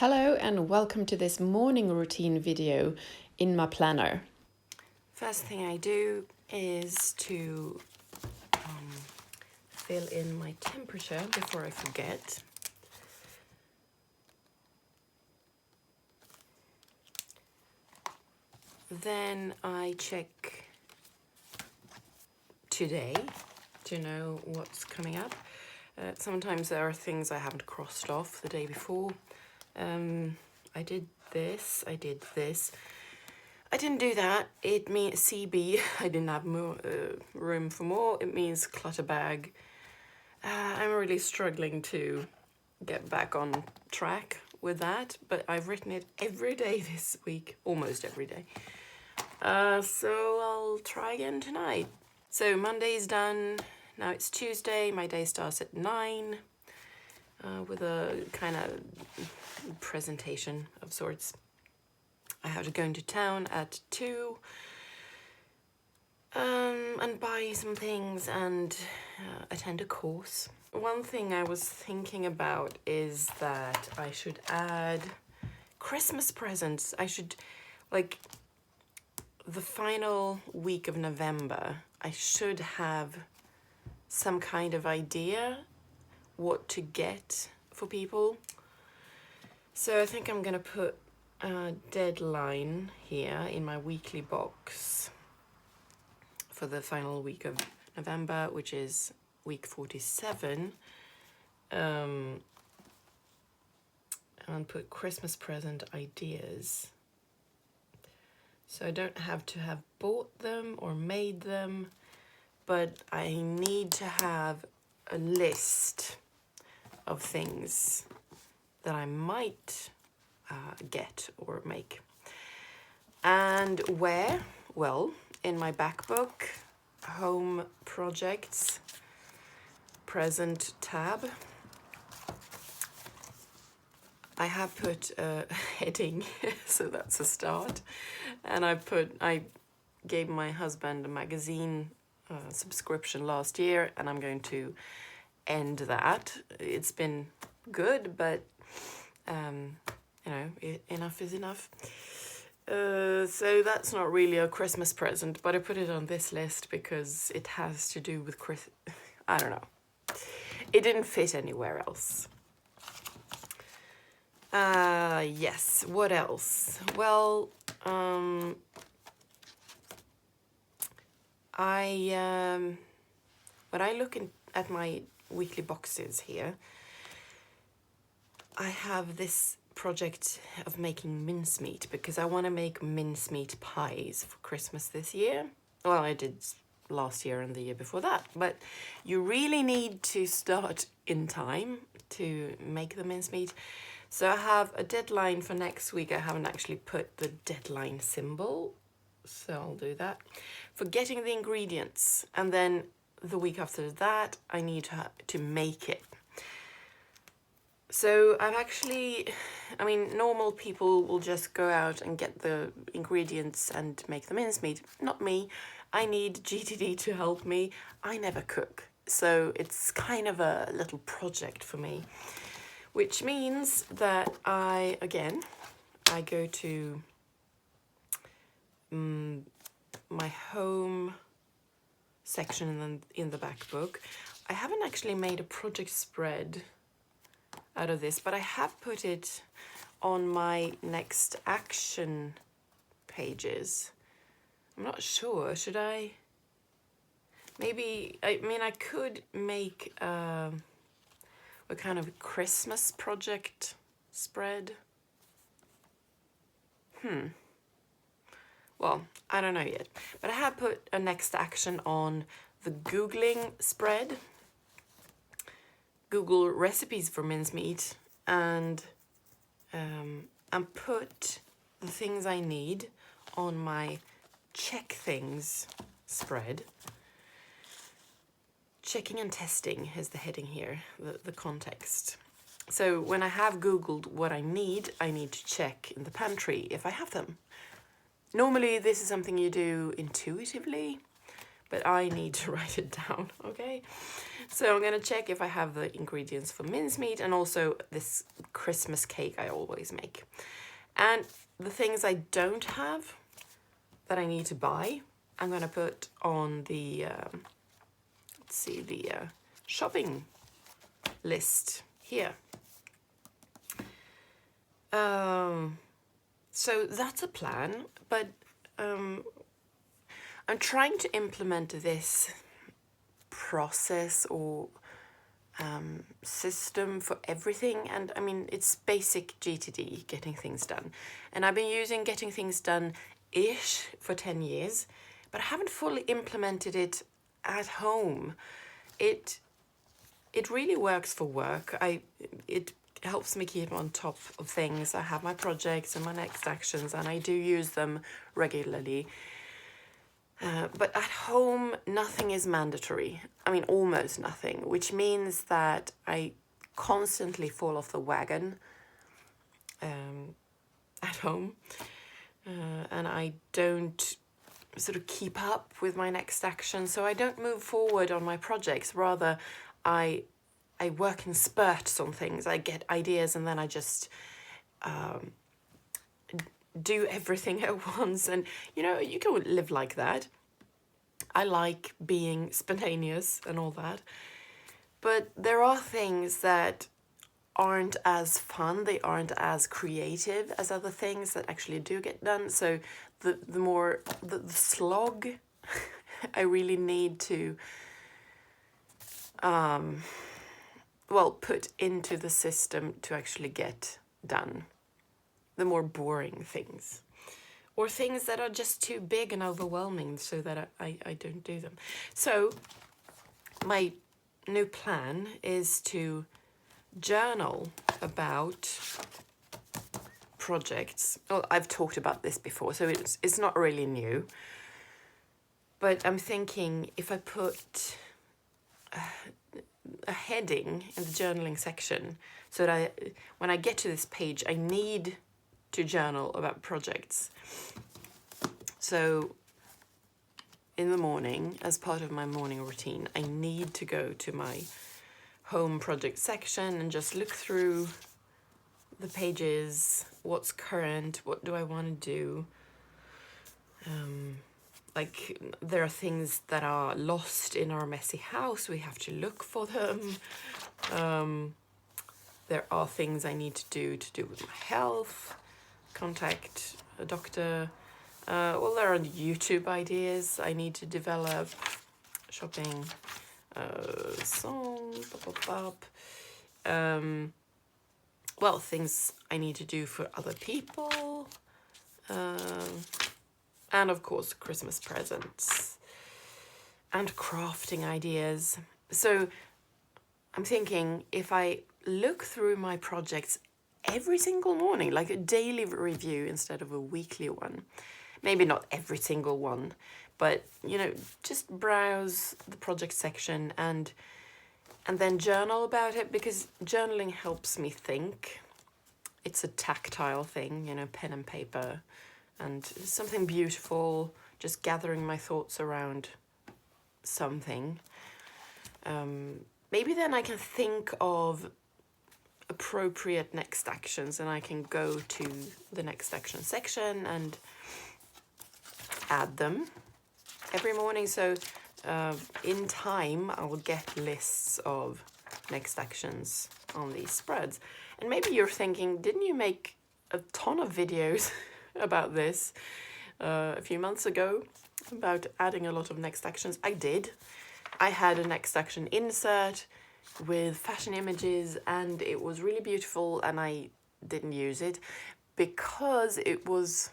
Hello and welcome to this morning routine video in my planner. First thing I do is to fill in my temperature before I forget. Then I check today to know what's coming up. Sometimes there are things I haven't crossed off the day before. I did this, I did this. I didn't do that. It means CB. I didn't have more room for more. It means clutter bag. I'm really struggling to get back on track with that, but I've written it every day this week, almost every day. So I'll try again tonight. So Monday's done. Now it's Tuesday. My day starts at 9 with a kind of presentation of sorts. I have to go into town at 2 and buy some things and attend a course. One thing I was thinking about is that I should add Christmas presents. I should, like, the final week of November, I should have some kind of idea what to get for people. So I think I'm gonna put a deadline here in my weekly box for the final week of November, which is week 47, and put Christmas present ideas. So I don't have to have bought them or made them, but I need to have a list of things that I might get or make. And where? Well, in my back book, home projects, present tab, I have put a heading, so that's a start. And I gave my husband a magazine subscription last year, and I'm going to end that. It's been good, but enough is enough. So that's not really a Christmas present, but I put it on this list because it has to do with I don't know. It didn't fit anywhere else. Yes, what else? Well, when I look at my weekly boxes here, I have this project of making mincemeat because I want to make mincemeat pies for Christmas this year. Well, I did last year and the year before that, but you really need to start in time to make the mincemeat. So I have a deadline for next week. I haven't actually put the deadline symbol, so I'll do that. For getting the ingredients, and then the week after that, I need to make it. So normal people will just go out and get the ingredients and make the mincemeat. Not me. I need GTD to help me. I never cook, so it's kind of a little project for me. Which means that I go to my home section in the back book. I haven't actually made a project spread out of this, but I have put it on my next action pages. I'm not sure, should I? Maybe, I could make a kind of Christmas project spread. Well, I don't know yet, but I have put a next action on the Googling spread, Google recipes for mincemeat, and put the things I need on my check things spread. Checking and testing is the heading here, the context. So when I have Googled what I need to check in the pantry if I have them. Normally this is something you do intuitively, but I need to write it down, okay? So I'm gonna check if I have the ingredients for mincemeat and also this Christmas cake I always make. And the things I don't have that I need to buy, I'm gonna put on the, let's see, the shopping list here. So that's a plan, but I'm trying to implement this process or system for everything. And I mean, it's basic GTD, getting things done. And I've been using getting things done-ish for 10 years, but I haven't fully implemented it at home. It really works for work. It helps me keep on top of things. I have my projects and my next actions, and I do use them regularly. But at home, nothing is mandatory. I mean, almost nothing, which means that I constantly fall off the wagon at home. And I don't sort of keep up with my next action. So I don't move forward on my projects. Rather, I work in spurts on things. I get ideas and then I just do everything at once. And, you know, you can live like that. I like being spontaneous and all that. But there are things that aren't as fun, they aren't as creative as other things that actually do get done. So the slog I really need to put into the system to actually get done. The more boring things. Or things that are just too big and overwhelming so that I don't do them. So my new plan is to journal about projects. Well, I've talked about this before, so it's not really new. But I'm thinking if I put a heading in the journaling section so that when I get to this page, I need to journal about projects. So in the morning, as part of my morning routine, I need to go to my home project section and just look through the pages, what's current, what do I want to do. Like there are things that are lost in our messy house, we have to look for them. There are things I need to do with my health, contact a doctor. Well, there are YouTube ideas I need to develop, shopping, song, well, things I need to do for other people, and of course Christmas presents and crafting ideas. So I'm thinking if I look through my projects every single morning, like a daily review instead of a weekly one, maybe not every single one, but, you know, just browse the project section and then journal about it, because journaling helps me think. It's a tactile thing, you know, pen and paper, and something beautiful, just gathering my thoughts around something. Maybe then I can think of appropriate next actions and I can go to the next action section and add them every morning. So in time, I will get lists of next actions on these spreads. And maybe you're thinking, didn't you make a ton of videos about this a few months ago, about adding a lot of next actions? I did. I had a next action insert with fashion images and it was really beautiful, and I didn't use it because it was,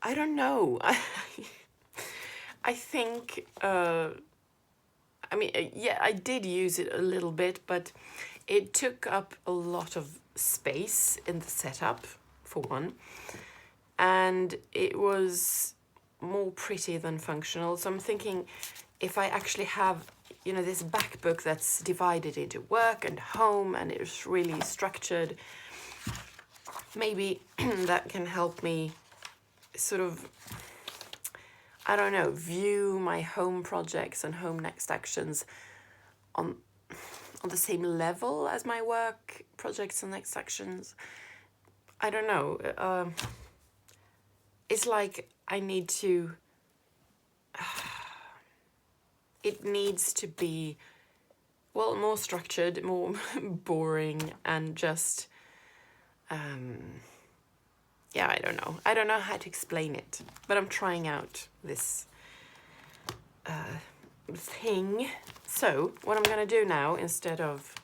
I don't know. I think, I mean, yeah, I did use it a little bit, but it took up a lot of space in the setup, for one, and it was more pretty than functional. So I'm thinking if I actually have, you know, this back book that's divided into work and home and it's really structured, maybe that can help me sort of I don't know, view my home projects and home next actions on the same level as my work projects and next actions. I don't know. It's like I need to. It needs to be, well, more structured, more boring, and just. Yeah, I don't know. I don't know how to explain it, but I'm trying out this thing. So what I'm gonna do now, instead of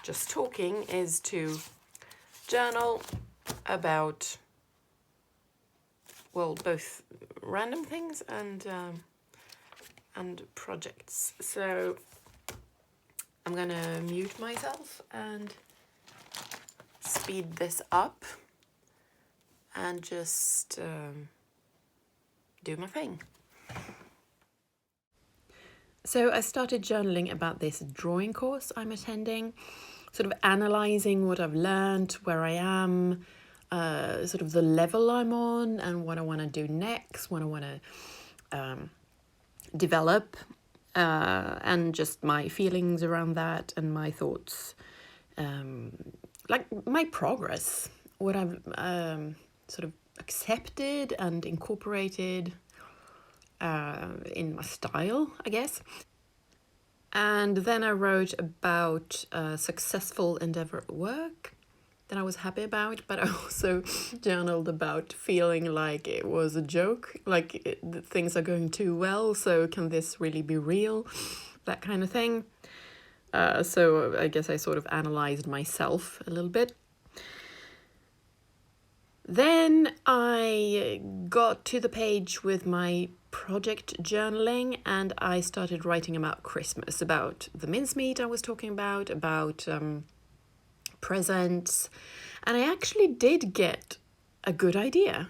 just talking, is to journal about, well, both random things and projects. So I'm gonna mute myself and speed this up and just do my thing. So I started journaling about this drawing course I'm attending, sort of analysing what I've learned, where I am, sort of the level I'm on, and what I want to do next, what I want to develop, and just my feelings around that and my thoughts, like my progress, what I've sort of accepted and incorporated in my style, I guess. And then I wrote about successful endeavor at work that I was happy about, but I also journaled about feeling like it was a joke, like things are going too well, so can this really be real? That kind of thing. So I guess I sort of analysed myself a little bit. Then I got to the page with my project journaling and I started writing about Christmas, about the mincemeat I was talking about presents, and I actually did get a good idea.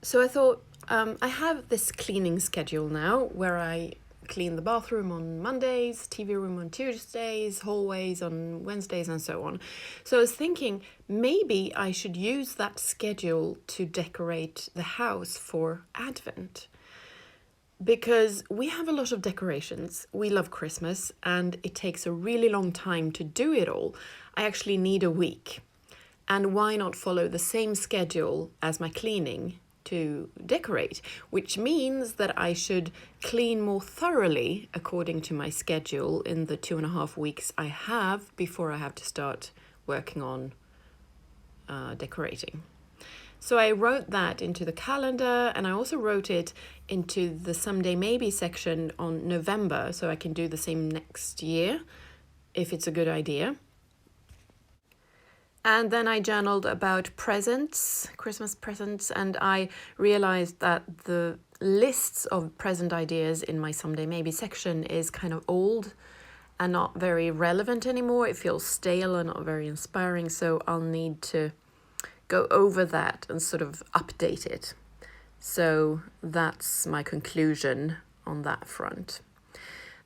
So I thought, I have this cleaning schedule now where I clean the bathroom on Mondays, TV room on Tuesdays, hallways on Wednesdays, and so on. So I was thinking maybe I should use that schedule to decorate the house for Advent. Because we have a lot of decorations. We love Christmas and it takes a really long time to do it all. I actually need a week. And why not follow the same schedule as my cleaning to decorate, which means that I should clean more thoroughly according to my schedule in the 2.5 weeks I have before I have to start working on decorating. So I wrote that into the calendar, and I also wrote it into the Someday Maybe section on November, so I can do the same next year if it's a good idea. And then I journaled about presents, Christmas presents, and I realized that the lists of present ideas in my Someday Maybe section is kind of old and not very relevant anymore. It feels stale and not very inspiring, so I'll need to go over that and sort of update it. So that's my conclusion on that front.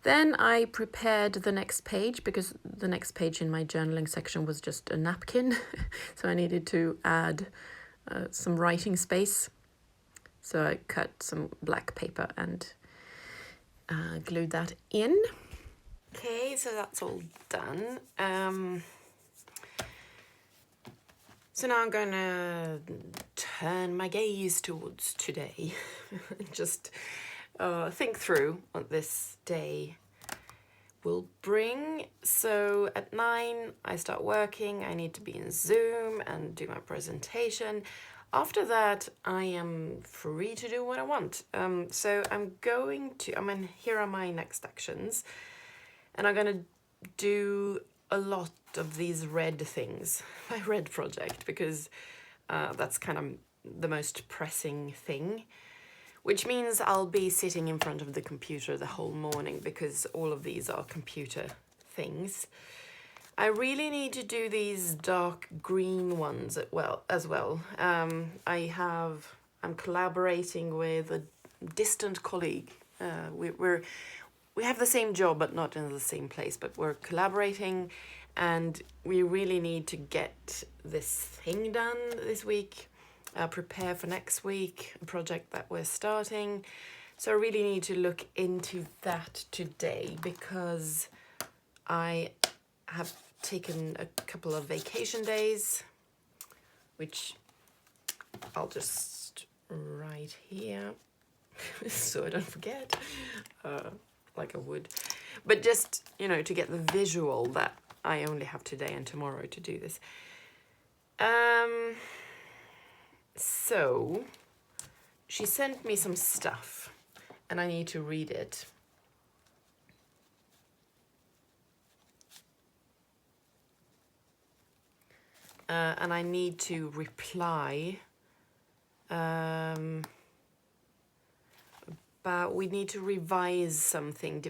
Then I prepared the next page because the next page in my journaling section was just a napkin. So I needed to add some writing space. So I cut some black paper and glued that in. Okay, so that's all done. So now I'm going to turn my gaze towards today. Just think through what this day will bring. So at 9, I start working. I need to be in Zoom and do my presentation. After that, I am free to do what I want. So here are my next actions. And I'm going to do a lot of these red things, my red project, because that's kind of the most pressing thing, which means I'll be sitting in front of the computer the whole morning because all of these are computer things. I really need to do these dark green ones as well. I'm collaborating with a distant colleague. We have the same job, but not in the same place, but we're collaborating and we really need to get this thing done this week. prepare for next week, a project that we're starting. So I really need to look into that today, because I have taken a couple of vacation days, which I'll just write here so I don't forget, like I would. But just, you know, to get the visual that I only have today and tomorrow to do this. So she sent me some stuff and I need to read it. And I need to reply. But we need to revise something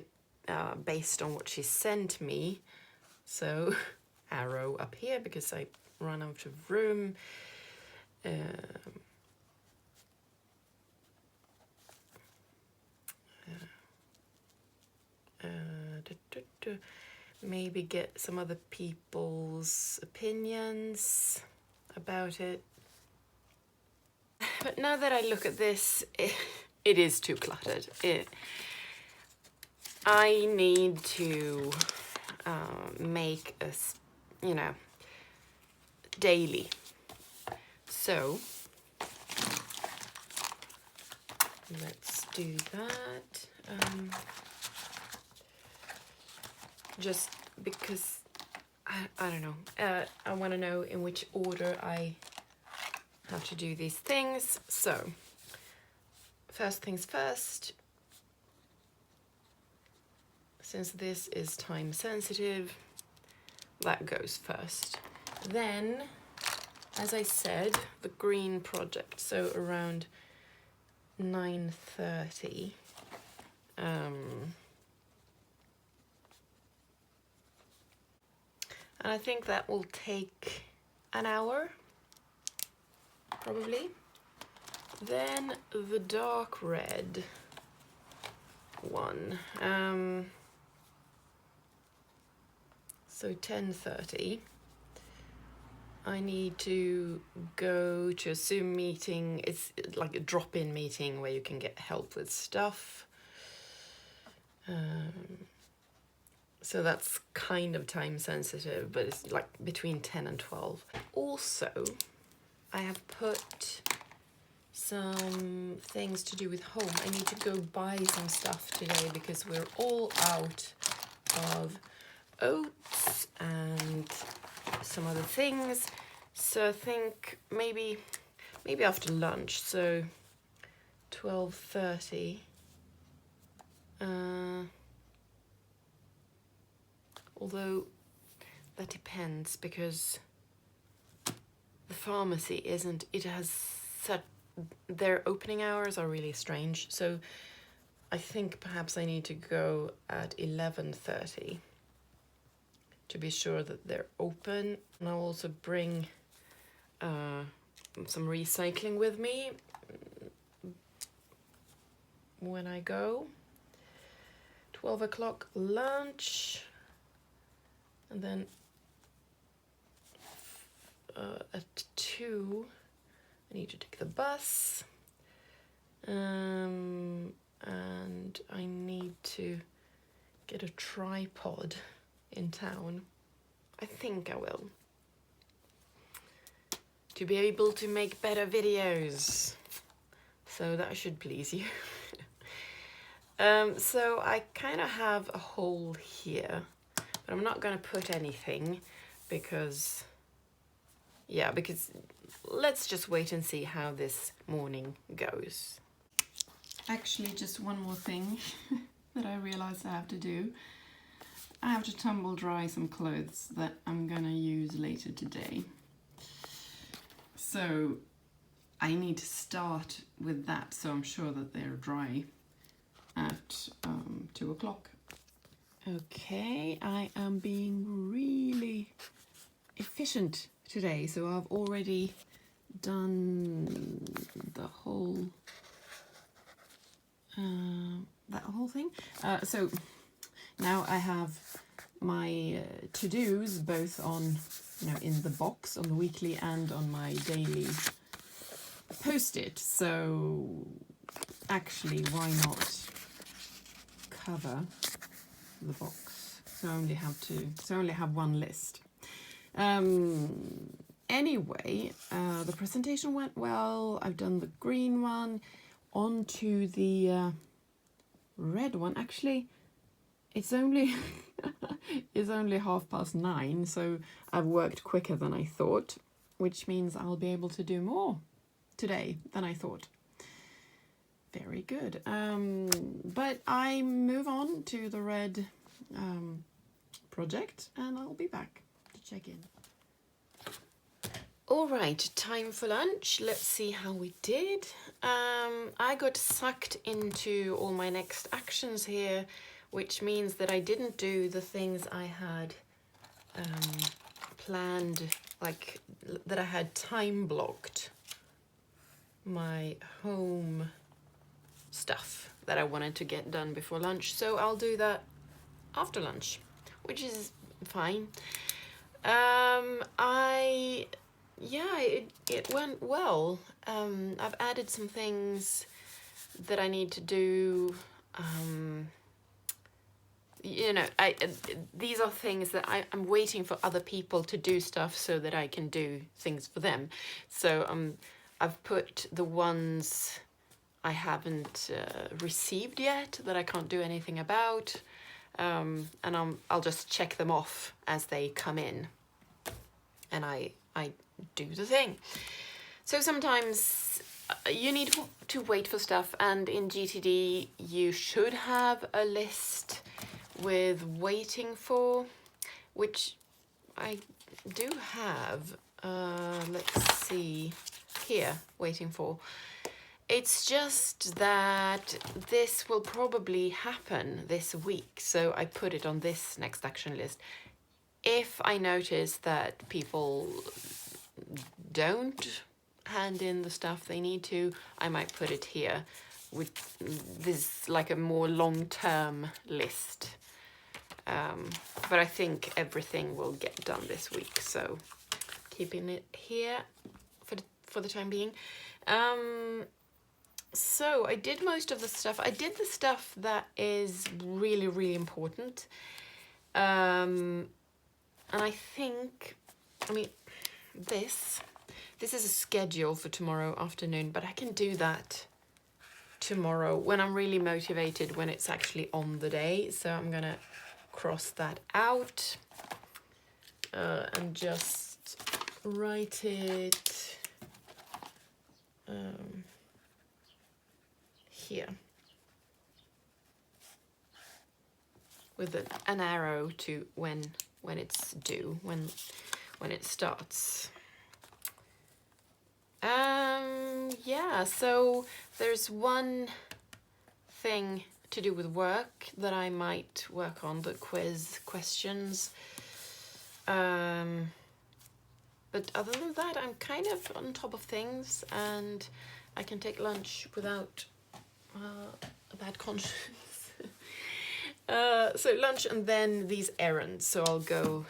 based on what she sent me. So arrow up here because I run out of room. Maybe get some other people's opinions about it. But now that I look at this, it is too cluttered. I need to make a, you know, daily. So let's do that. Just because I don't know. I want to know in which order I have to do these things. So first things first, since this is time sensitive, that goes first. Then, as I said, the green project, so around 9:30. And I think that will take an hour, probably. Then the dark red one. So 10:30. I need to go to a Zoom meeting. It's like a drop-in meeting where you can get help with stuff. So that's kind of time sensitive, but it's like between 10 and 12. Also, I have put some things to do with home. I need to go buy some stuff today because we're all out of oats and some other things. So I think maybe after lunch, so 12:30. Although that depends because the pharmacy their opening hours are really strange. So I think perhaps I need to go at 11:30 to be sure that they're open. And I'll also bring some recycling with me when I go. 12 o'clock lunch. And then at 2, I need to take the bus. And I need to get a tripod in town. I think I will. To be able to make better videos. So that should please you. So I kind of have a hole here. But I'm not going to put anything because let's just wait and see how this morning goes. Actually, just one more thing that I realized I have to do. I have to tumble dry some clothes that I'm going to use later today. So I need to start with that so I'm sure that they're dry at 2 o'clock. Okay, I am being really efficient today, so I've already done the whole that whole thing. So now I have my to-dos both on, in the box on the weekly and on my daily post it. So actually, why not cover the box? So I only have one list. Anyway, the presentation went well. I've done the green one. On to the red one. Actually, it's only it's only 9:30, so I've worked quicker than I thought, which means I'll be able to do more today than I thought. Very good. But I move on to the red project, and I'll be back to check in. All right, time for lunch. Let's see how we did. I got sucked into all my next actions here, which means that I didn't do the things I had planned, like that I had time blocked my home stuff that I wanted to get done before lunch. So I'll do that after lunch, which is fine. It went well. I've added some things that I need to do. These are things that I'm waiting for other people to do stuff so that I can do things for them. So I've put the ones I haven't received yet that I can't do anything about, and I'll just check them off as they come in, and I do the thing. So sometimes you need to wait for stuff, and in GTD you should have a list with waiting for, which I do have. Let's see here, waiting for. It's just that this will probably happen this week, so I put it on this next action list. If I notice that people don't hand in the stuff they need to, I might put it here with this, like a more long-term list. But I think everything will get done this week, so keeping it here for the time being. So I did most of the stuff. I did the stuff that is really, really important. And I think, this is a schedule for tomorrow afternoon, but I can do that tomorrow when I'm really motivated, when it's actually on the day. So I'm gonna cross that out and just write it here with an arrow to when it's due, when it starts. Yeah, so there's one thing to do with work that I might work on, the quiz questions. But other than that, I'm kind of on top of things, and I can take lunch without a bad conscience. So lunch and then these errands. So I'll go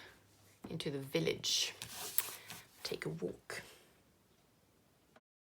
into the village, take a walk.